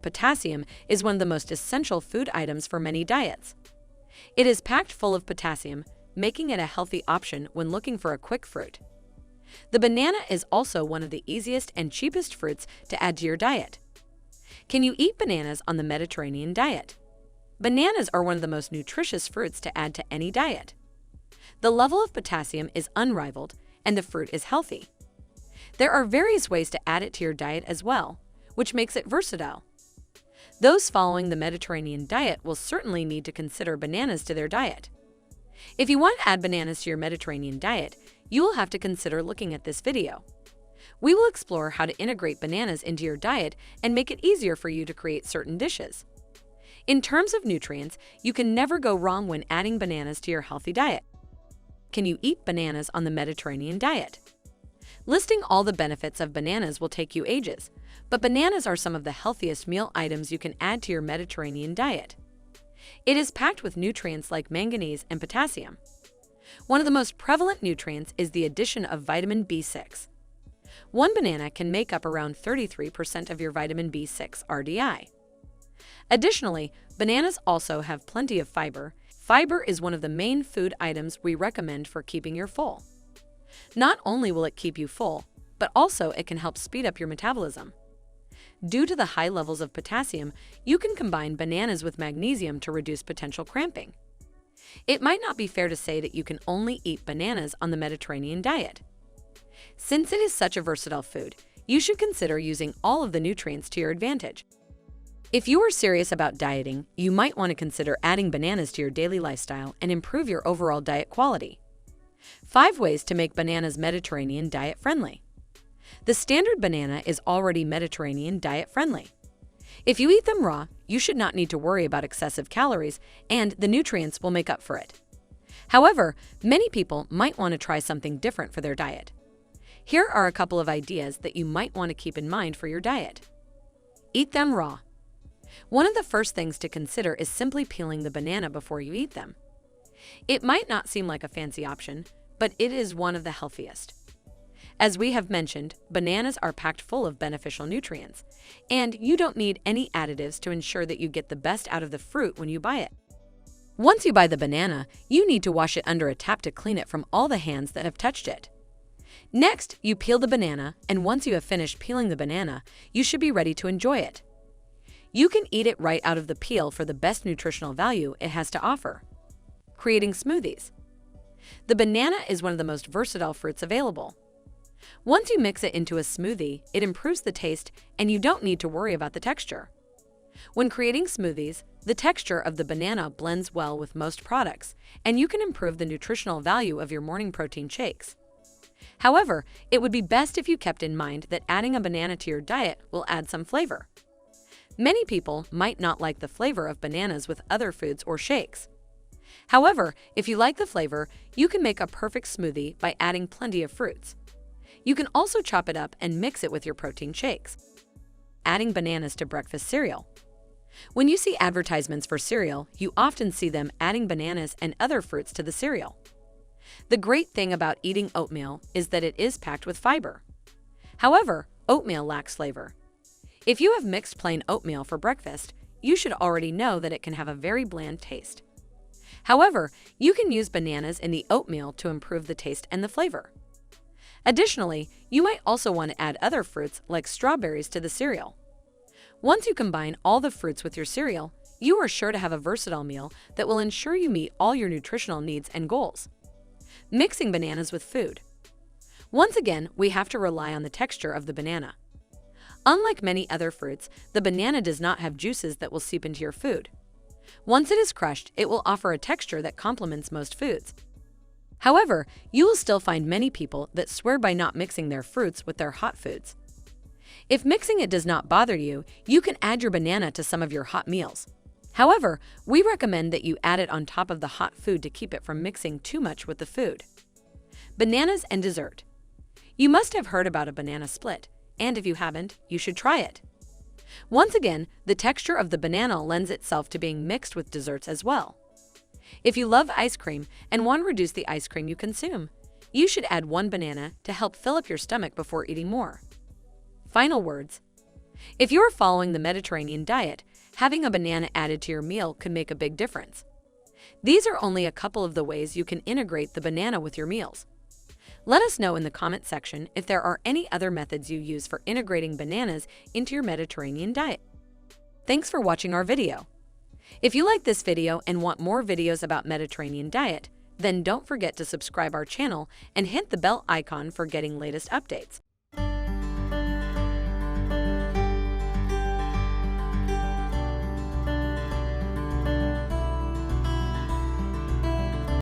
Potassium is one of the most essential food items for many diets. It is packed full of potassium, making it a healthy option when looking for a quick fruit. The banana is also one of the easiest and cheapest fruits to add to your diet. Can you eat bananas on the Mediterranean diet? Bananas are one of the most nutritious fruits to add to any diet. The level of potassium is unrivaled, and the fruit is healthy. There are various ways to add it to your diet as well, which makes it versatile. Those following the Mediterranean diet will certainly need to consider bananas to their diet. If you want to add bananas to your Mediterranean diet, you will have to consider looking at this video. We will explore how to integrate bananas into your diet and make it easier for you to create certain dishes. In terms of nutrients, you can never go wrong when adding bananas to your healthy diet. Can you eat bananas on the Mediterranean diet? Listing all the benefits of bananas will take you ages, but bananas are some of the healthiest meal items you can add to your Mediterranean diet. It is packed with nutrients like manganese and potassium. One of the most prevalent nutrients is the addition of vitamin B6. One banana can make up around 33% of your vitamin B6 RDI. Additionally, bananas also have plenty of fiber. Fiber is one of the main food items we recommend for keeping you full. Not only will it keep you full, but also it can help speed up your metabolism. Due to the high levels of potassium, you can combine bananas with magnesium to reduce potential cramping. It might not be fair to say that you can only eat bananas on the Mediterranean diet. Since it is such a versatile food, you should consider using all of the nutrients to your advantage. If you are serious about dieting, you might want to consider adding bananas to your daily lifestyle and improve your overall diet quality. 5 ways to make bananas Mediterranean diet friendly. The standard banana is already Mediterranean diet friendly. If you eat them raw, you should not need to worry about excessive calories, and the nutrients will make up for it. However, many people might want to try something different for their diet. Here are a couple of ideas that you might want to keep in mind for your diet. Eat them raw. One of the first things to consider is simply peeling the banana before you eat them. It might not seem like a fancy option, but it is one of the healthiest. As we have mentioned, bananas are packed full of beneficial nutrients, and you don't need any additives to ensure that you get the best out of the fruit when you buy it. Once you buy the banana, you need to wash it under a tap to clean it from all the hands that have touched it. Next, you peel the banana, and once you have finished peeling the banana, you should be ready to enjoy it. You can eat it right out of the peel for the best nutritional value it has to offer. Creating smoothies. The banana is one of the most versatile fruits available. Once you mix it into a smoothie, it improves the taste and you don't need to worry about the texture. When creating smoothies, the texture of the banana blends well with most products, and you can improve the nutritional value of your morning protein shakes. However, it would be best if you kept in mind that adding a banana to your diet will add some flavor. Many people might not like the flavor of bananas with other foods or shakes. However, if you like the flavor, you can make a perfect smoothie by adding plenty of fruits. You can also chop it up and mix it with your protein shakes. Adding bananas to breakfast cereal. When you see advertisements for cereal, you often see them adding bananas and other fruits to the cereal. The great thing about eating oatmeal is that it is packed with fiber. However, oatmeal lacks flavor. If you have mixed plain oatmeal for breakfast, you should already know that it can have a very bland taste. However, you can use bananas in the oatmeal to improve the taste and the flavor. Additionally, you might also want to add other fruits like strawberries to the cereal. Once you combine all the fruits with your cereal, you are sure to have a versatile meal that will ensure you meet all your nutritional needs and goals. Mixing bananas with food. Once again, we have to rely on the texture of the banana. Unlike many other fruits, the banana does not have juices that will seep into your food. Once it is crushed, it will offer a texture that complements most foods. However, you will still find many people that swear by not mixing their fruits with their hot foods. If mixing it does not bother you, you can add your banana to some of your hot meals. However, we recommend that you add it on top of the hot food to keep it from mixing too much with the food. Bananas and dessert. You must have heard about a banana split, and if you haven't, you should try it. Once again, the texture of the banana lends itself to being mixed with desserts as well. If you love ice cream and want to reduce the ice cream you consume, you should add one banana to help fill up your stomach before eating more. Final words. If you are following the Mediterranean diet, having a banana added to your meal could make a big difference. These are only a couple of the ways you can integrate the banana with your meals. Let us know in the comment section if there are any other methods you use for integrating bananas into your Mediterranean diet. Thanks for watching our video. If you like this video and want more videos about Mediterranean diet, then don't forget to subscribe our channel and hit the bell icon for getting latest updates.